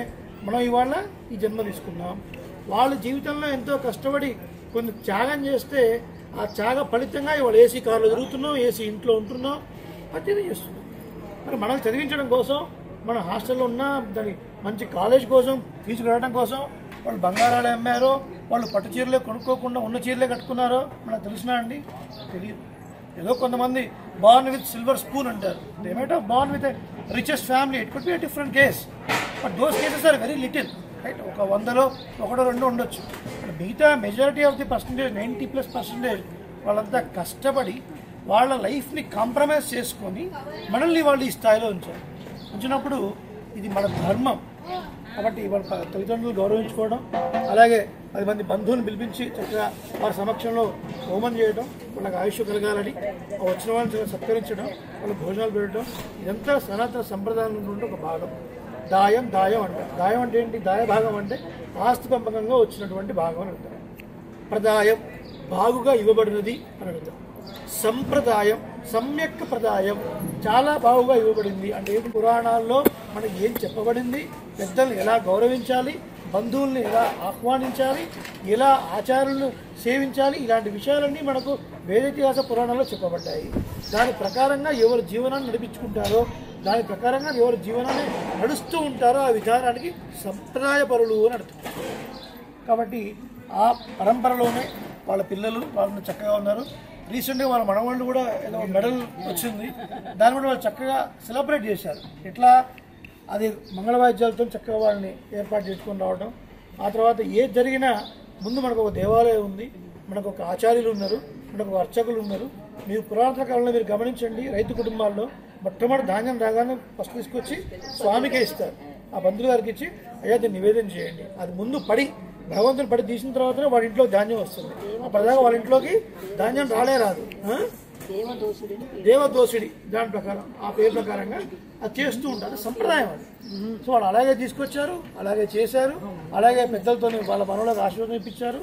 మనం ఇవాళ ఈ జన్మ తీసుకున్నాం. వాళ్ళ జీవితంలో ఎంతో కష్టపడి కొన్ని త్యాగం చేస్తే ఆ త్యాగ ఫలితంగా ఇవాళ ఏసీ కార్లో తిరుగుతున్నాం, ఏసీ ఇంట్లో ఉంటున్నాం, అత్యధిక చేస్తున్నాం. మరి మనకు చదివించడం కోసం, మన హాస్టల్లో ఉన్న దాని మంచి కాలేజ్ కోసం తీసుకురావడం కోసం వాళ్ళు బంగారాలు అమ్మారో, వాళ్ళు పట్టు చీరలే కొనుక్కోకుండా ఉన్న చీరలే కట్టుకున్నారో మనకు తెలిసినా అండి? తెలియదు. ఏదో కొంతమంది బార్న్ విత్ సిల్వర్ స్పూన్ అంటారు. They might have born with a richest family. It could be a different case. But those cases are very little, right? ఒక 100లో 1-2 ఉండొచ్చు. మిగతా మెజారిటీ ఆఫ్ ది పర్సంటేజ్ 90+% వాళ్ళంతా కష్టపడి వాళ్ళ లైఫ్ని కాంప్రమైజ్ చేసుకొని మనల్ని వాళ్ళు ఈ స్థాయిలో ఉంచినప్పుడు ఇది మన ధర్మం. కాబట్టి వాళ్ళ తల్లిదండ్రులు గౌరవించుకోవడం, అలాగే 10 మంది బంధువులను పిలిపించి చక్కగా వారి సమక్షంలో హోమం చేయడం, వాళ్ళకి ఆయుష్ కలగాలని వచ్చిన వాళ్ళని సత్కరించడం, వాళ్ళకి భోజనాలు పెట్టడం, ఇదంతా సనాతన సంప్రదాయం నుండి ఒక భాగం. దాయం అంటారు. దాయం అంటే ఏంటి? దాయ భాగం అంటే ఆస్తి పంపకంగా వచ్చినటువంటి భాగం అని అంటారు. ప్రదాయం బాగుగా ఇవ్వబడినది అని అర్థం. సంప్రదాయం సమ్యక్ ప్రదాయం చాలా బాగుగా ఇవ్వబడింది అంటే ఏంటి? పురాణాల్లో మనకి ఏం చెప్పబడింది, పెద్దల్ని ఎలా గౌరవించాలి, బంధువుల్ని ఎలా ఆహ్వానించాలి, ఎలా ఆచారాలను సేవించాలి, ఇలాంటి విషయాలన్నీ మనకు వేదితిహాస పురాణాల్లో చెప్పబడ్డాయి. దాని ప్రకారంగా ఎవరు జీవనాన్ని నడిపించుకుంటారో, దాని ప్రకారంగా ఎవరు జీవనాన్ని నడుస్తూ ఉంటారో ఆ విధానానికి సంప్రదాయ పరులు అని అర్థం. కాబట్టి ఆ పరంపరలోనే వాళ్ళ పిల్లలు వాళ్ళని చక్కగా ఉన్నారు. రీసెంట్గా వాళ్ళ మనవాళ్ళు కూడా ఏదో మెడల్ వచ్చింది, దాన్ని కూడా వాళ్ళు చక్కగా సెలబ్రేట్ చేశారు. ఎట్లా? అది మంగళవాద్యాలతో చక్కగా వాళ్ళని ఏర్పాటు చేసుకొని రావడం. ఆ తర్వాత ఏది జరిగినా ముందు మనకు ఒక దేవాలయం ఉంది, మనకు ఒక ఆచార్యులు ఉన్నారు, మనకు ఒక అర్చకులు ఉన్నారు. మీరు పురాతన కాలంలో మీరు గమనించండి, రైతు కుటుంబాల్లో మొట్టమొదటి ధాన్యం రాగానే ఫస్ట్ తీసుకొచ్చి స్వామికే ఇస్తారు. ఆ బంధువుల గారికి ఇచ్చి అయ్యా దీన్ని నివేదన చేయండి. అది ముందు పడి భగవంతుని పడి తీసిన తర్వాతనే వాళ్ళ ఇంట్లో ధాన్యం వస్తుంది. అప్పటిదాకా వాళ్ళ ఇంట్లోకి ధాన్యం రాదు. దేవదోషుడి దాని ప్రకారం ఆ పేరు ప్రకారంగా అది చేస్తూ ఉంటారు. సంప్రదాయం అది. సో వాళ్ళు అలాగే తీసుకొచ్చారు, అలాగే చేశారు, అలాగే పెద్దలతో వాళ్ళ మనవులకు ఆశీర్వాదం ఇప్పించారు.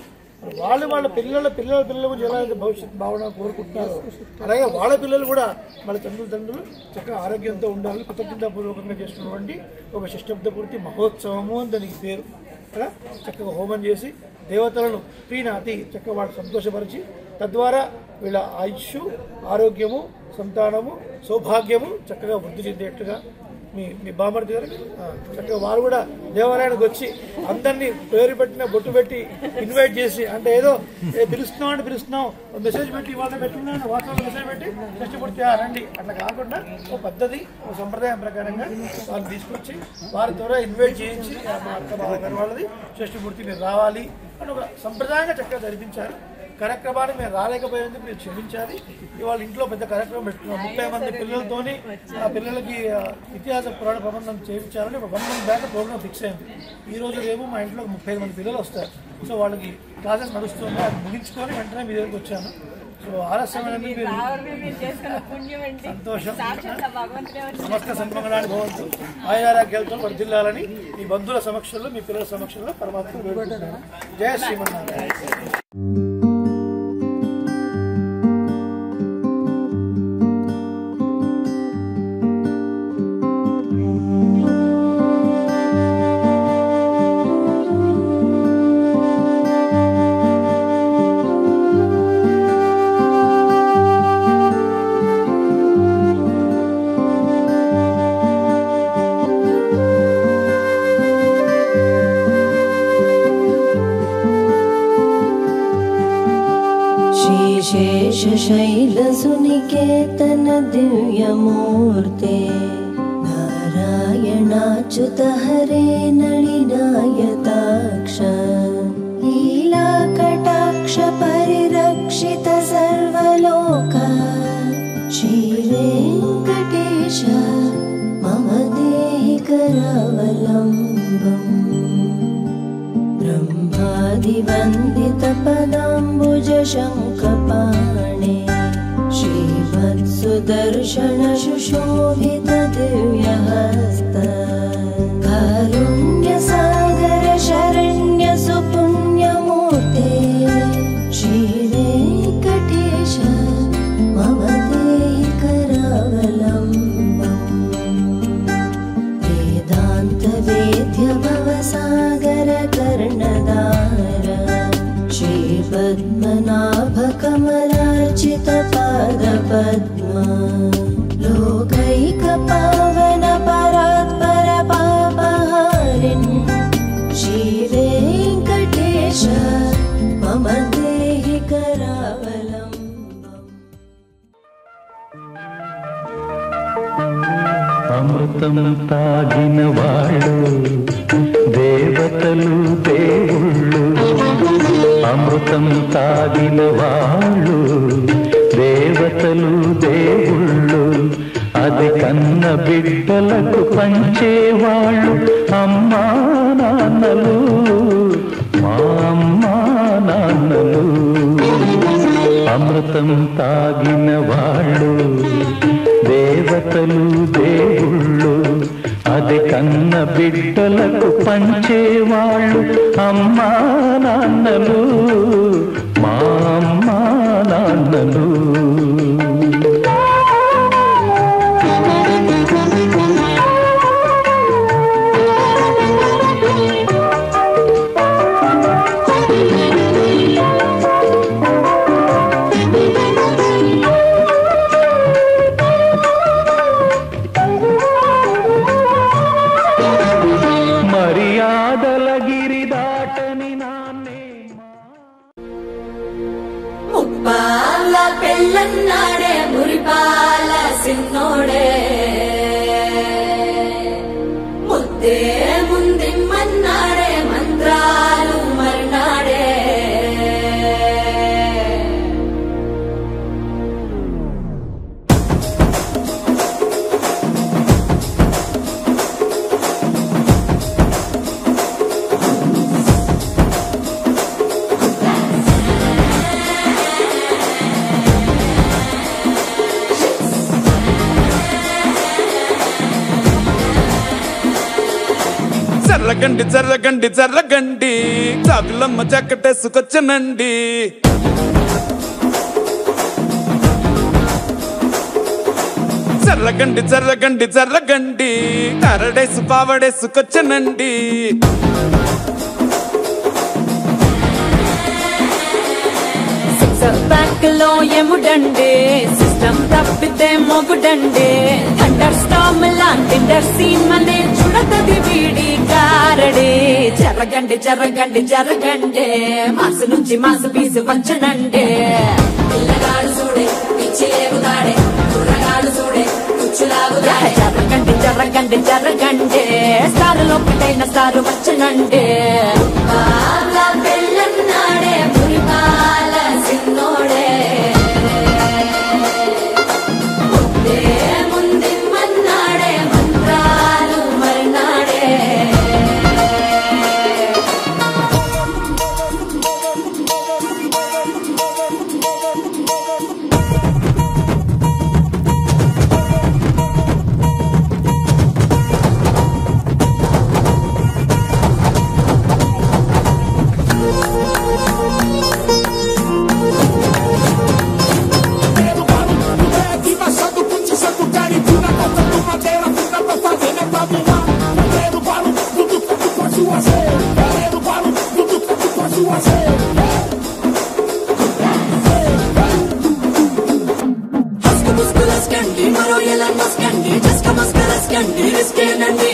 వాళ్ళ పిల్లల గురించి ఎలా భవిష్యత్ భావన కోరుకుంటున్నారు, అలాగే వాళ్ళ పిల్లలు కూడా వాళ్ళ తండ్రులు చక్కగా ఆరోగ్యంతో ఉండాలని కృతజ్ఞతాపూర్వకంగా చేస్తున్నటువంటి ఒక శిష్టబ్ద పూర్తి మహోత్సవము అని దానికి పేరు. కదా చక్కగా హోమం చేసి దేవతలను ప్రీణాతి చక్కగా వాళ్ళు సంతోషపరిచి తద్వారా వీళ్ళ ఆయుష్, ఆరోగ్యము, సంతానము, సౌభాగ్యము చక్కగా వృద్ధి చెందేట్టుగా మీ బామర్ది గారు చక్కగా వారు కూడా దేవాలయానికి వచ్చి అందరినీ పేరు పెట్టిన బొట్టు పెట్టి ఇన్వైట్ చేసి అంటే ఏదో పిలుస్తున్నాం అంటే పిలుస్తున్నాం మెసేజ్ పెట్టి వాళ్ళ పెట్టుకున్నాను వాట్సాప్ మెసేజ్ పెట్టి షష్ఠపూర్తి రండి అట్లా కాకుండా ఒక పద్ధతి ఒక సంప్రదాయం ప్రకారంగా వాళ్ళు తీసుకొచ్చి వారి ద్వారా ఇన్వైట్ చేయించి మా అక్క బావగారు వాళ్ళది షష్ఠపూర్తి మీరు రావాలి అని ఒక సంప్రదాయంగా చక్కగా జరిపించారు. కార్యక్రమాన్ని మేము రాలేకపోయేందుకు మీరు క్షమించాలి. ఇవాళ ఇంట్లో పెద్ద కార్యక్రమం పెట్టుకున్నాం 30 మంది పిల్లలతోని ఆ పిల్లలకి ఇతిహాస పురాణ ప్రబంధం చేయించాలని ఒక 1 month బ్యాక్ ప్రోగ్రామ్ ఫిక్స్ అయింది. ఈ రోజు రేపు మా ఇంట్లో 35 మంది పిల్లలు వస్తారు. సో వాళ్ళకి క్లాసెస్ నడుస్తుంది, అది ముగించుకొని వెంటనే మీ దగ్గరికి వచ్చాను. సో ఆలస్యమైనది మీరు సంతోషం. సమస్త సన్మంగళాన్ని భవంతు ఆయురారోగ్యాలతో వర్ధిల్లాలని మీ బంధువుల సమక్షంలో మీ పిల్లల సమక్షంలో పరమాత్మ వేడుకుంటున్నాను. జయ శ్రీమన్నారాయణ. शैलसुनिकेतन दिव्यमूर्ते नारायणाच्युत हरे नलिनायताक्ष लीलाकटाक्ष परिरक्षित सर्वलोक श्रीवेङ्कटेश मम देहि करावलम्बम् ब्रह्मादिवन्दित पदाम्बुज शङ्खपाणे श्रीवत्सुदर्शन सुशोभित दिव्यहस्त कारुण्यसागर शरण्य सुपुण्यमूर्ते श्रीवेङ्कटेश मम देहि करावलम्बम् वेदान्त वेद्य भवसागर कर्णधार श्रीपद्मनाभ कमलार्चित पादपद्मा लोकैक पावन परात्पर पापहारिन् श्रीवेङ्कटेश मम देहि करावलम्बम्। అమృతం తాగిన వాళ్ళు దేవతలు దేవుళ్ళు, అమృతం తాగిన వాళ్ళు దేవతలు దేవుళ్ళు, అది కన్న బిడ్డలకు పంచేవాళ్ళు అమ్మా నాన్నలు, మా అమ్మా నాన్నలు. అమృతం తాగిన వాళ్ళు దేవతలు దేవుళ్ళు, అది కన్న బిడ్డలకు పంచేవాళ్ళు అమ్మా నాన్నలు, మా అమ్మా నాన్నలు. పెళ్ళన్నాడే మురిపాల సిన్నోడే ముద్దే ముందిమ్మన్నాడే మంత్రాలు మర్నాడే జర్రగండి జర్రగండి జర్రగండి చాకులమ్మ చక్కటేసుకొచ్చనండి, జర్రగండి జర్రగండి జర్రగండి కరడేసు పావడేసుకొచ్చనండి. Back బ్యాంకులో ఎముడండే సిస్టమ్ తప్పితే మొగుడండే థండర్ స్టామ్ లాంటి సీమనే చూడతది వీడి గారడే జరగండి జరగండి జరగండే మాసు నుంచి మాసు పీసు పంచనండే పిల్లగాడు చూడే పిచ్చి లేగుతాడే కుర్రగాడు చూడే కుచ్చులాగుతాడే జరగండి జరగండి జరగండే స్టారులో ఒకటైన స్టారు వచ్చనండే పెళ్ళన్నాడే మురిపాల సిన్నోడే ముందిమ్మన్నాడే మంత్రాలు మరినాడే మరో ఎలా మస్కండి జస్క మస్కరస్కండి రిస్కేనండి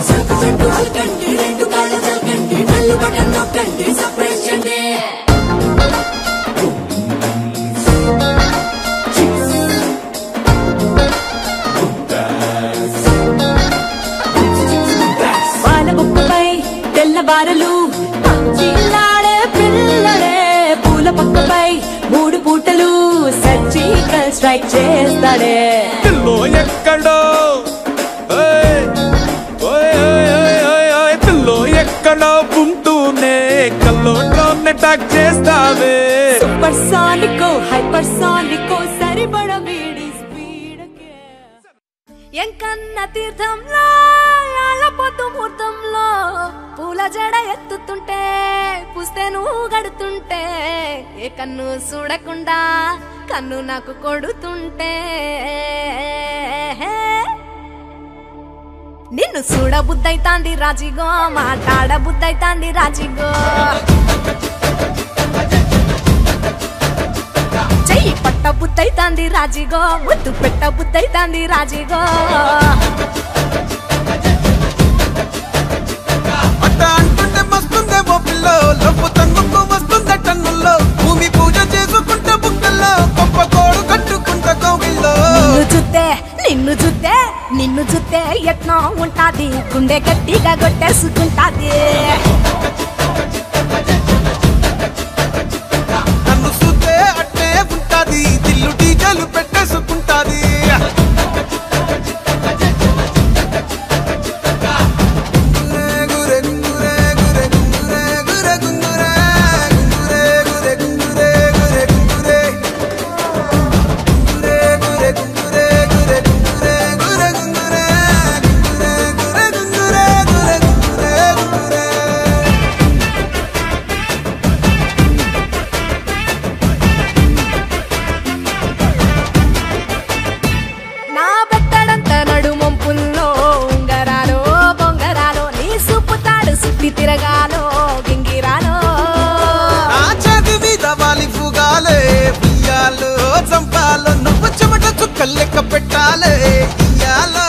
సరుకు చెట్టు అల్కండి రెండు కాళ్ళ తల్కండి నల్లు బటన్ నొక్కండి సర్ప్రైజ్ చండి వాళ్ళ బుక్కపై తెల్లబారలు చిల్లాడే పిల్లడే పూల పక్కపై 3 పూటలు సర్జికల్ స్ట్రైక్ చేస్తాడే పిల్లో ఎక్కడో పిల్లో ఎక్కడో ఉంటూనే కల్లోనే టాక్ చేస్తావే సూపర్ సానికో హైపర్ సానికో సరిపడ వీడి స్పీడ్ ఎంకన్న తీర్థంలో పొద్దు ముహూర్తంలో పూల జడ ఎత్తుతుంటే పుస్తే నువ్వు గడుతుంటే ఏ కన్ను చూడకుండా కన్ను నాకు కొడుతుంటే నిన్ను చూడ బుద్ధైతాంది రాజిగో మాట్లాడ బుద్ధైతాంది రాజిగో చెయ్యి పట్ట బుద్ధైతాంది రాజిగో ముద్దు పెట్ట బుద్ధైతాంది రాజిగో అంటుంటే మస్తుందేమో పిల్లో లవ్వు తన్నుకు వస్తుందే టన్నుల్లో భూమి పూజ చేసుకుంటే బుక్కల్లో గొప్ప కోడు కట్టుకుంటే కోవిల్లో నిన్ను చూస్తే ఎట్నో ఉంటాది గుండె గట్టిగా కొట్టేసుకుంటాది నన్ను చూస్తే అట్టే ఉంటాది దిల్లు టీకలు పెట్టేసుకుంటాది తిరగాలో గింగిరాలో ఆ చేతి మీద వాలి ఫుగాలే బియ్యాలో చంపాలో నువ్వు చెమట చుక్కలు లెక్క పెట్టాలే ఇయ్యాలో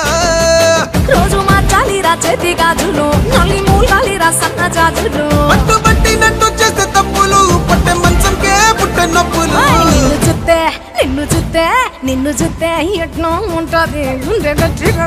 రోజు మార్చాలి రా చేతి గాజులు నల్లి మూలాలి రా సన్న జాజులు పట్టు పట్టినట్టు చేస్తే తప్పులు పట్టే మంచంకే పుట్టే నొప్పులు నిన్ను చూస్తే ఎట్నో ఉంటది గుండె గట్టిగా